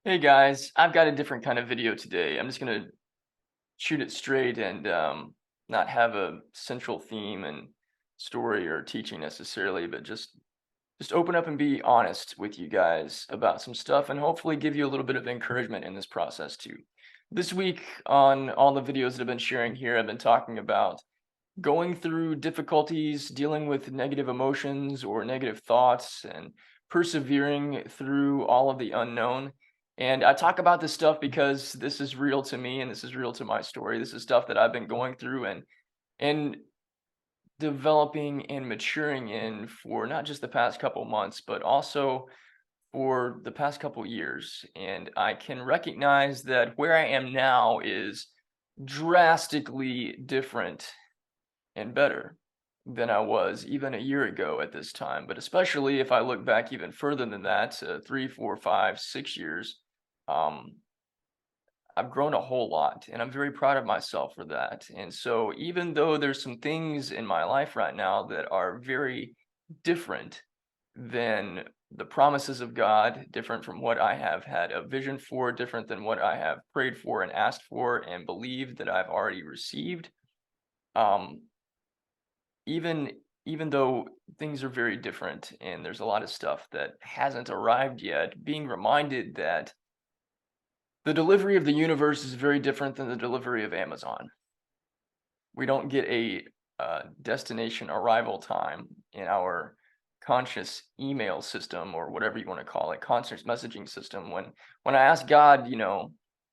Hey guys, I've got a different kind of video today. I'm just gonna shoot it straight and not have a central theme and story or teaching necessarily, but just open up and be honest with you guys about some stuff and hopefully give you a little bit of encouragement in this process too. This week on all the videos that I've been sharing here, I've been talking about going through difficulties, dealing with negative emotions or negative thoughts, and persevering through all of the unknown. And I talk about this stuff because this is real to me and this is real to my story. This is stuff that I've been going through and developing and maturing in for not just the past couple months, but also for the past couple years. And I can recognize that where I am now is drastically different and better than I was even a year ago at this time. But especially if I look back even further than that, 3, 4, 5, 6 years, um, I've grown a whole lot, and I'm very proud of myself for that. And so, even though there's some things in my life right now that are very different than the promises of God, different from what I have had a vision for, different than what I have prayed for and asked for and believed that I've already received. Um, even though things are very different and there's a lot of stuff that hasn't arrived yet, being reminded that the delivery of the universe is very different than the delivery of Amazon. We don't get a destination arrival time in our conscious email system or whatever you want to call it, conscious messaging system. When I ask God,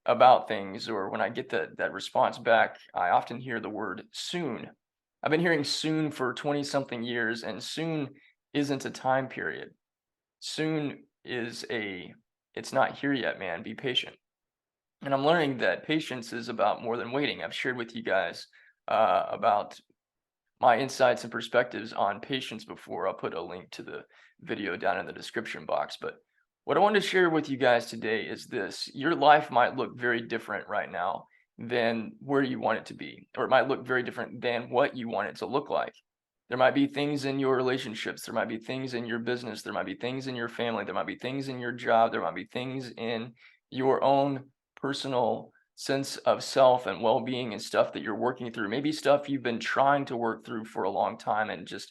about things, or when I get that response back, I often hear the word soon. I've been hearing soon for 20 something years, and soon isn't a time period. Soon is it's not here yet, man. Be patient. And I'm learning that patience is about more than waiting. I've shared with you guys about my insights and perspectives on patience before. I'll put a link to the video down in the description box. But what I want to share with you guys today is this: your life might look very different right now than where you want it to be, or it might look very different than what you want it to look like. There might be things in your relationships, there might be things in your business, there might be things in your family, there might be things in your job, there might be things in your own personal sense of self and well-being and stuff that you're working through. Maybe stuff you've been trying to work through for a long time and just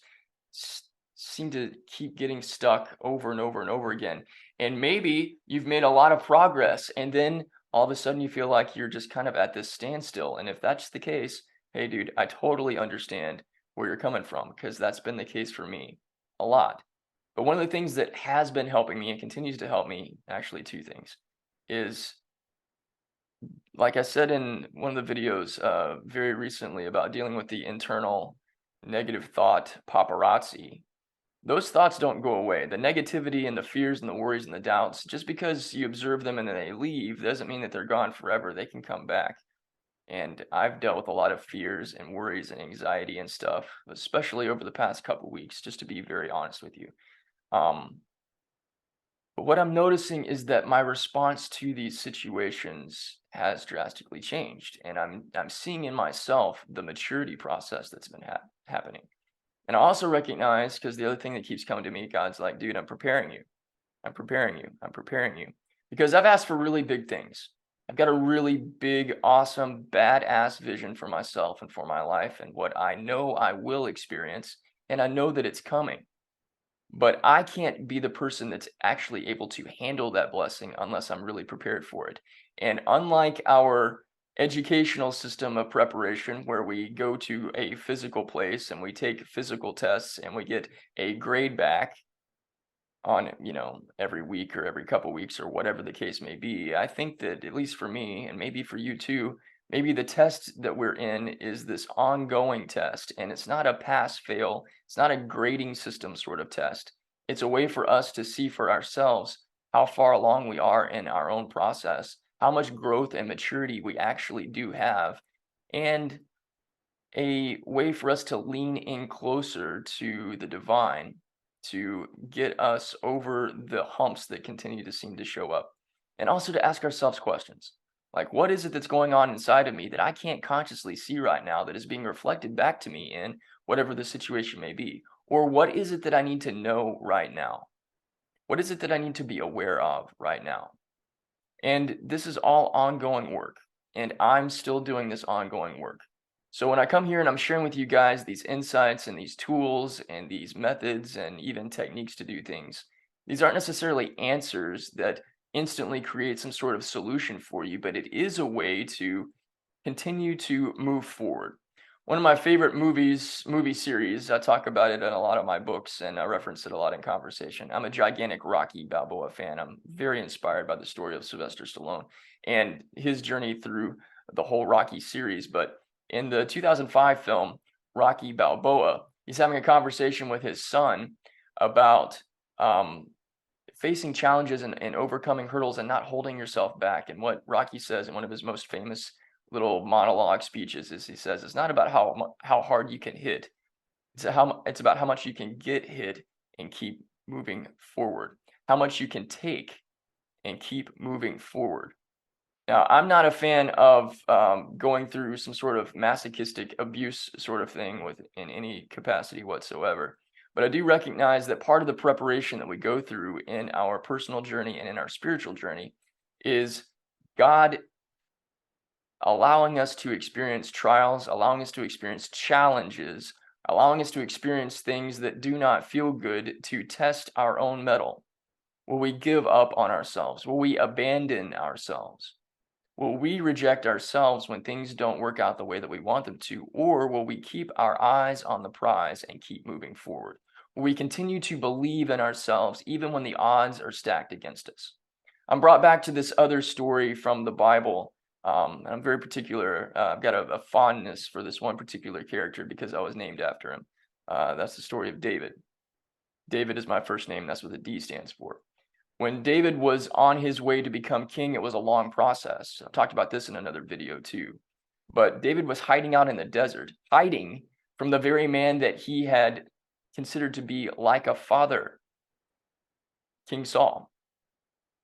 seem to keep getting stuck over and over and over again. And maybe you've made a lot of progress and then all of a sudden you feel like you're just kind of at this standstill. And if that's the case, hey dude, I totally understand where you're coming from because that's been the case for me a lot. But one of the things that has been helping me and continues to help me, actually two things, is like I said in one of the videos very recently about dealing with the internal negative thought paparazzi, those thoughts don't go away. The negativity and the fears and the worries and the doubts, just because you observe them and then they leave, doesn't mean that they're gone forever. They can come back. And I've dealt with a lot of fears and worries and anxiety and stuff, especially over the past couple weeks, just to be very honest with you. Um, but what I'm noticing is that my response to these situations has drastically changed, and I'm seeing in myself the maturity process that's been happening. And I also recognize, because the other thing that keeps coming to me, God's like, dude, I'm preparing you. I'm preparing you. I'm preparing you. Because I've asked for really big things. I've got a really big, awesome, badass vision for myself and for my life and what I know I will experience. And I know that it's coming. But I can't be the person that's actually able to handle that blessing unless I'm really prepared for it. And unlike our educational system of preparation, where we go to a physical place and we take physical tests and we get a grade back on, every week or every couple weeks or whatever the case may be, I think that at least for me, and maybe for you too, maybe the test that we're in is this ongoing test, and it's not a pass fail, it's not a grading system sort of test. It's a way for us to see for ourselves how far along we are in our own process, how much growth and maturity we actually do have, and a way for us to lean in closer to the divine to get us over the humps that continue to seem to show up. And also to ask ourselves questions like, what is it that's going on inside of me that I can't consciously see right now that is being reflected back to me in whatever the situation may be? Or what is it that I need to know right now? What is it that I need to be aware of right now? And this is all ongoing work, and I'm still doing this ongoing work. So when I come here and I'm sharing with you guys these insights and these tools and these methods and even techniques to do things, these aren't necessarily answers that instantly create some sort of solution for you, but it is a way to continue to move forward. One of my favorite movie series, I talk about it in a lot of my books and I reference it a lot in conversation. I'm a gigantic Rocky Balboa fan. I'm very inspired by the story of Sylvester Stallone and his journey through the whole Rocky series. But in the 2005 film, Rocky Balboa, he's having a conversation with his son about um, facing challenges and overcoming hurdles and not holding yourself back. And what Rocky says in one of his most famous little monologue speeches is he says, "It's not about how hard you can hit. It's about how much you can get hit and keep moving forward. How much you can take and keep moving forward." Now, I'm not a fan of going through some sort of masochistic abuse sort of thing with in any capacity whatsoever. But I do recognize that part of the preparation that we go through in our personal journey and in our spiritual journey is God allowing us to experience trials, allowing us to experience challenges, allowing us to experience things that do not feel good to test our own mettle. Will we give up on ourselves? Will we abandon ourselves? Will we reject ourselves when things don't work out the way that we want them to? Or will we keep our eyes on the prize and keep moving forward? Will we continue to believe in ourselves even when the odds are stacked against us? I'm brought back to this other story from the Bible. And I'm very particular. I've got a fondness for this one particular character because I was named after him. That's the story of David. David is my first name. That's what the D stands for. When David was on his way to become king, it was a long process. I've talked about this in another video too. But David was hiding out in the desert, hiding from the very man that he had considered to be like a father, King Saul.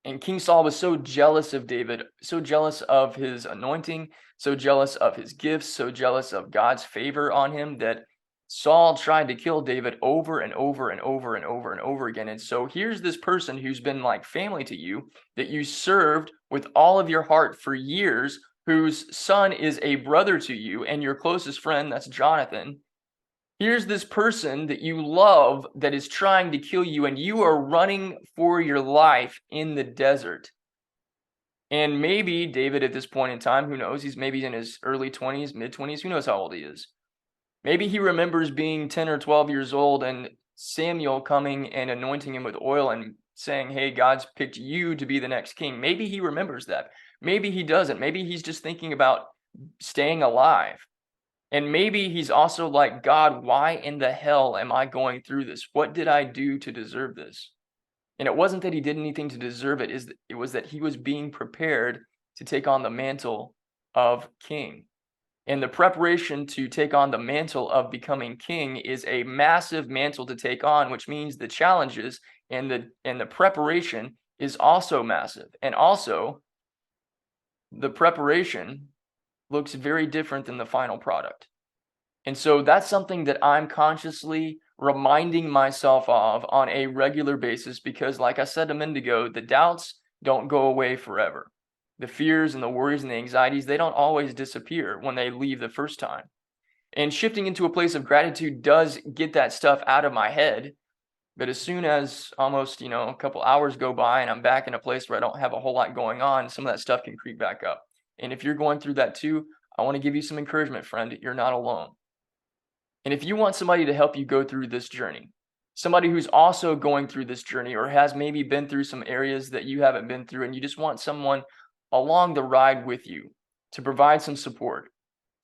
And King Saul was so jealous of David, so jealous of his anointing, so jealous of his gifts, so jealous of God's favor on him that Saul tried to kill David over and over and over and over and over again. And so here's this person who's been like family to you that you served with all of your heart for years, whose son is a brother to you and your closest friend, that's Jonathan. Here's this person that you love that is trying to kill you, and you are running for your life in the desert. And maybe David at this point in time, who knows, he's maybe in his early 20s, mid 20s, who knows how old he is. Maybe he remembers being 10 or 12 years old and Samuel coming and anointing him with oil and saying, "Hey, God's picked you to be the next king." Maybe he remembers that. Maybe he doesn't. Maybe he's just thinking about staying alive. And maybe he's also like, "God, why in the hell am I going through this? What did I do to deserve this?" And it wasn't that he did anything to deserve it, it was that he was being prepared to take on the mantle of king. And the preparation to take on the mantle of becoming king is a massive mantle to take on, which means the challenges and the preparation is also massive. And also, the preparation looks very different than the final product. And so that's something that I'm consciously reminding myself of on a regular basis because, like I said a minute ago, the doubts don't go away forever. The fears and the worries and the anxieties, they don't always disappear when they leave the first time. And shifting into a place of gratitude does get that stuff out of my head. But as soon as almost, a couple hours go by and I'm back in a place where I don't have a whole lot going on, some of that stuff can creep back up. And if you're going through that too, I want to give you some encouragement, friend. You're not alone. And if you want somebody to help you go through this journey, somebody who's also going through this journey or has maybe been through some areas that you haven't been through, and you just want someone along the ride with you to provide some support,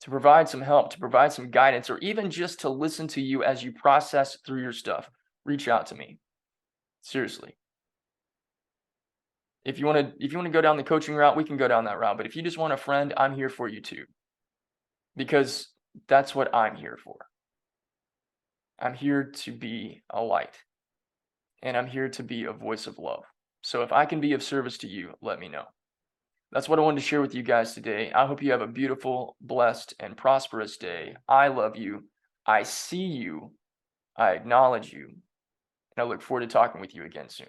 to provide some help, to provide some guidance, or even just to listen to you as you process through your stuff, reach out to me. Seriously. If you want to go down the coaching route, we can go down that route. But if you just want a friend, I'm here for you too. Because that's what I'm here for. I'm here to be a light, and I'm here to be a voice of love. So if I can be of service to you, let me know. That's what I wanted to share with you guys today. I hope you have a beautiful, blessed, and prosperous day. I love you. I see you. I acknowledge you. And I look forward to talking with you again soon.